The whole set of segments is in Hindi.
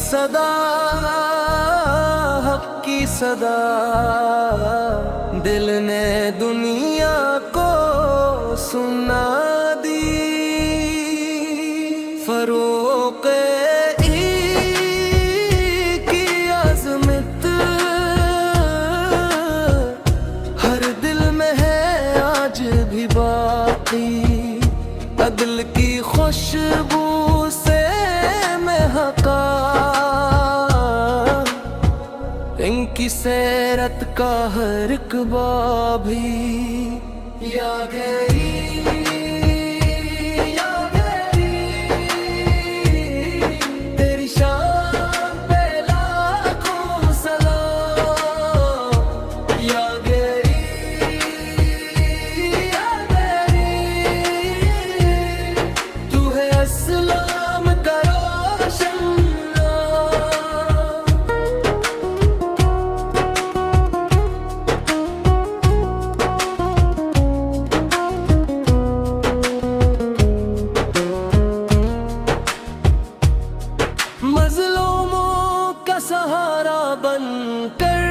सदा, हक की सदा, दिल ने दुनिया को सुना दी। फरोक़ की अज़मत हर दिल में है आज भी बाकी। अदल की खुशबू से महका इनकी सैरत का हर एक बाभी। या गई, या गई, तेरी शान पे लाखों सलाम। या गई, या गई, तू है अस्लाम का रोशन। मज़लूमों का सहारा बनकर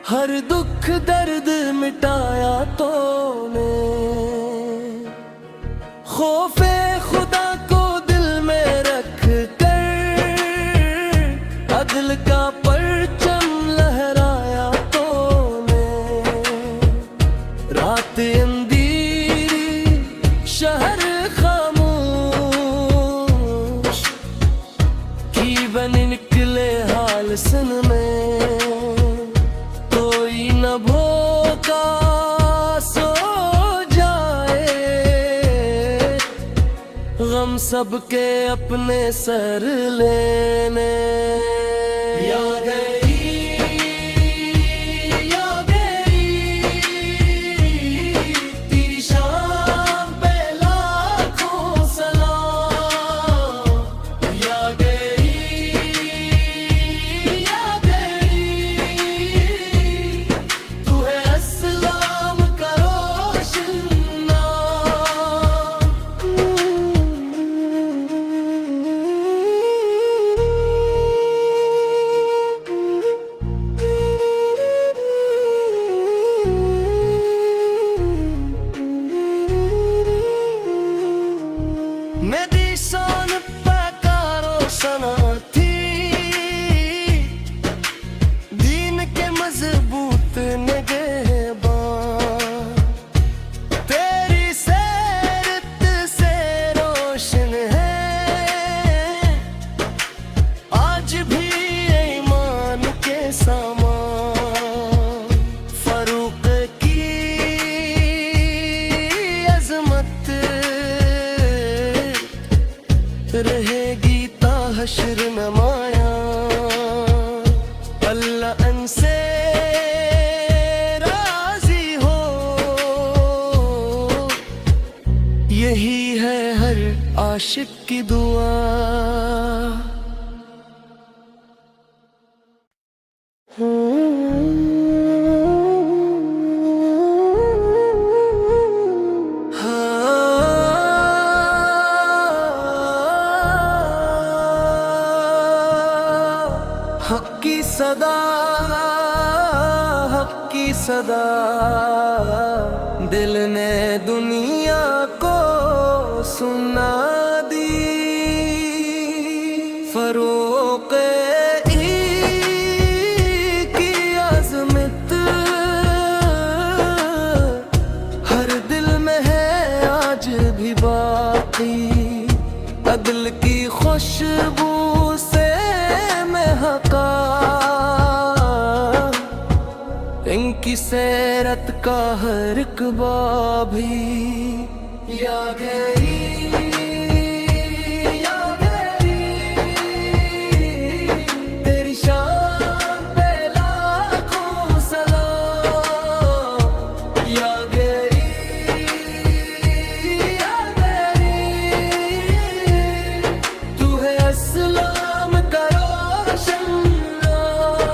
हर दुख दर्द मिटाया तूने। खौफे खुदा को दिल में रख कर अदल का परचम लहराया तूने। रात अंधेरी शहर खामोश की बन निकले हाल सन में। कोई न भूखा सो जाए, गम सबके अपने सर लेने। या गई, या गई, तेरी शान पे लाखों सलाम। या गई, या गई, तू है अस्लाम का रोशन नाम। मेरी शान पैकारो सना थी, दीन के मजबूत निगहबान। तेरी सैरत से रोशन है आज भी ईमान के सामान। फरूक की अज़मत रहेगी ता हश्र नमाया। अल्लाह अनसे राजी हो, यही है हर आशिक की दुआ। हक की सदा, हक की सदा, दिल ने दुनिया को सुना दी। फरोक़ की अज़मत हर दिल में है आज भी बाकी। अदल की खुशबू से महका इनकी सैरत का हर एक बाभी। या गई, या गई, तेरी शान पे लाखों सलाम। या गई, या गई, तू है अस्लाम का रोशन नाम।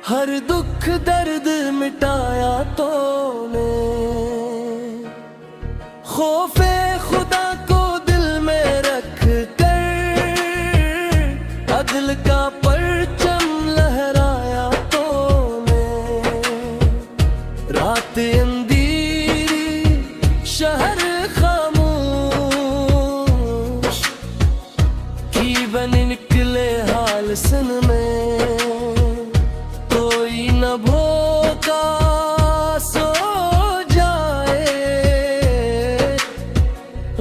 हर दुख दर्द मिटाया तूने। खौफे खुदा को दिल में रख कर अदल का परचम लहराया तूने। रात अंधेरी शहर खामोश की बन निकले हाल सन में। कोई न भूखा सो जाए,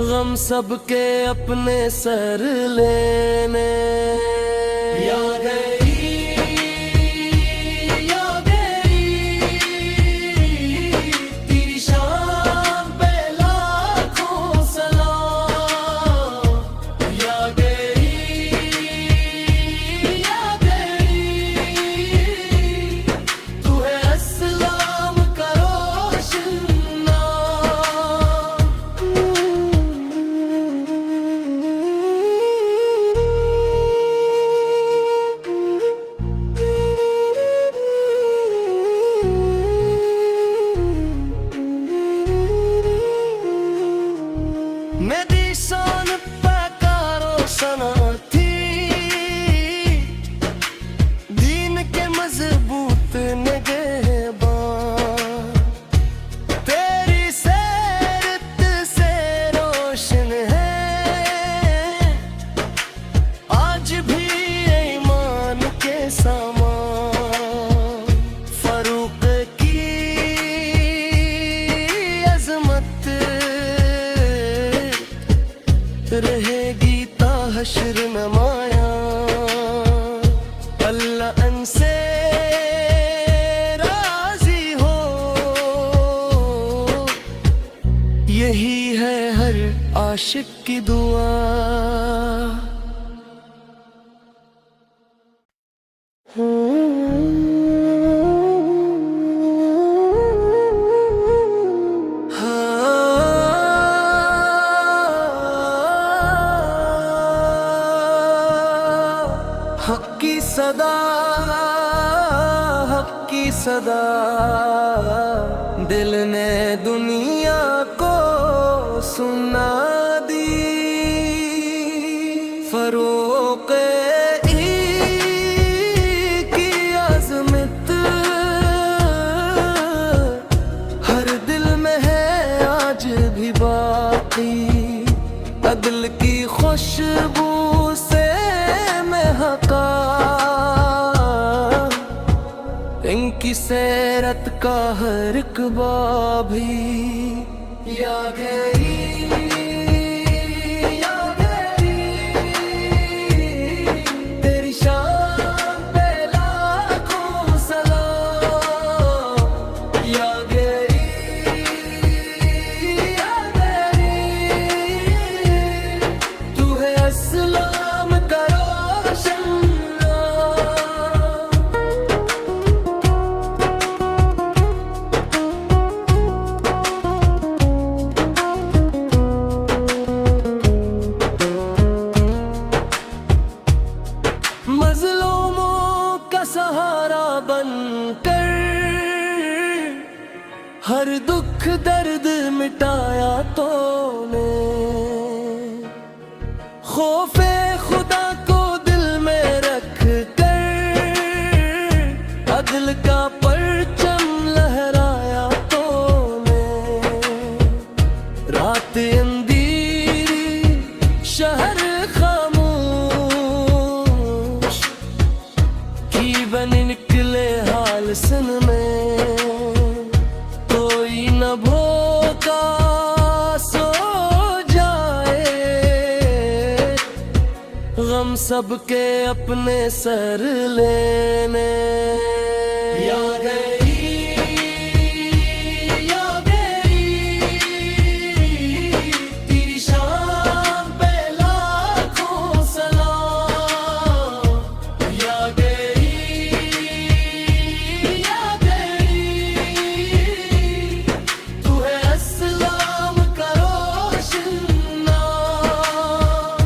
गम सबके अपने सर लेने। या गई तेरी शान पे लाखों सलाम। या गई तू है अस्सलाम का रोशन नाम। मेरी शान पैकारो सना थी, दीन के मजबूत निगहबान। तेरी सैरत से रोशन है आज भी ईमान के सामान। फरूक की अजमत रहेगी ता हश्र नमाया। अल्लाह अनसे राजी हो, यही है हर आशिक की दुआ। हक की सदा, हक की सदा, दिल ने दुनिया को सुना दी। फरूक की अज़मत हर दिल में है आज भी बाकी। अदल की खुशबू से महका इनकी सैरत का हर इक़बा भी। या गई तेरी शान पे लाखों सलाम। या गई तू है अस्सलाम का रोशन नाम। मज़लूमों का सहारा बनकर हर दुख दर्द मिटाया तूने। खौफे खुदा को दिल में रख कर अदल का परचम लहराया तूने। रात अंधेरी शहर खामोश की बन निकले हाल सन में। कोई न भूखा सो जाए, गम सबके अपने सर लेने। या गई तेरी शान पे लाखों सलाम। या गई तू है अस्सलाम का रोशन नाम।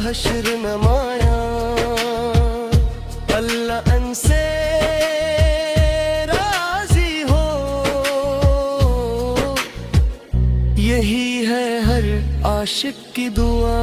हश्र नमाया, अल्लाह अनसे राजी हो, यही है हर आशिक की दुआ।